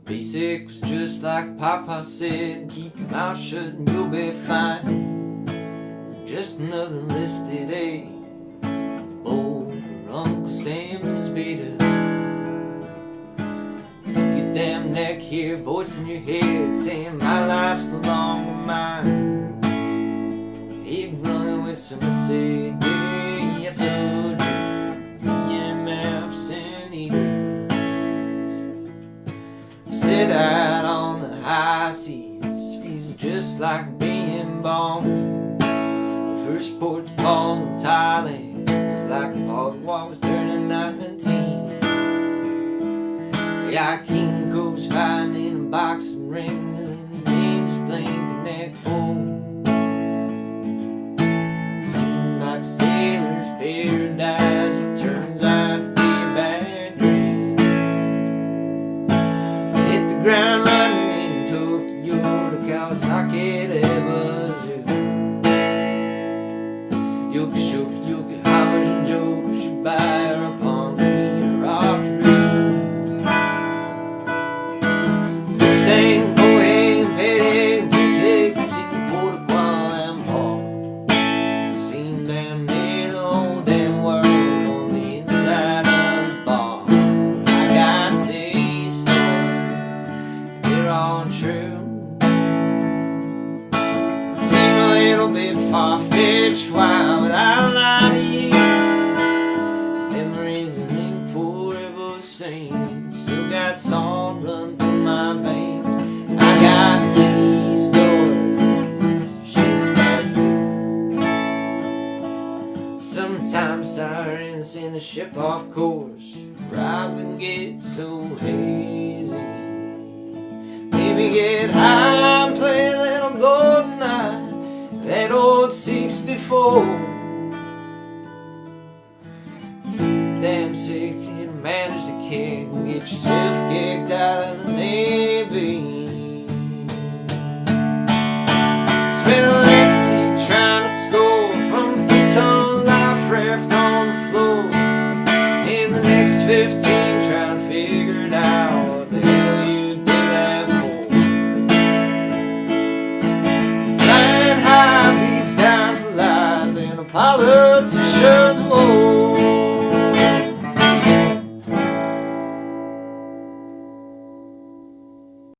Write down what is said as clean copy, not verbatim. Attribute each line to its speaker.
Speaker 1: Basic was just like Papa said, keep your mouth shut and you'll be fine. Just another listed A, oh, for Uncle Sam's beta. Get damn neck here, voice in your head, saying my life's no longer mine. He running with some say, yeah, yes, so do EMFs and eaters. Sit out on the high seas, feels just like being born. The first port call in Thailand was like a Pogwa was turning 19. Yeah, King Coast fighting in a boxing ring, and the Angels playing Connect Four. Seemed like a sailor's paradise, but turns out to be a bad dream. Hit the ground running in Tokyo to Kawasaki to Wazoo. Yokosuka, Yokohama's and Jokoshibai are upon the Rocky Road. Sang, Bohang, Petty, Music, Seeking Port of Kuala Lumpur. Seen damn near the whole damn world on the inside of the bar. I got to say stories, they're all true. Seem a little bit far-fetched, why would I lie to you? Memories and ink forever stained, still got salt run through my veins. I got to see stories, she's back too. Sometimes sirens send a ship off course, rise and get so hazy. Maybe get high and play a little golden eye, that old 64. Damn sick, you managed to kick and get yourself kicked out of the Navy. Spent a Lexi trying to score from a futon life raft on the floor. In the next 15 trying to figure it out, what the hell you did that for. Flying high beats down for lies and Apollo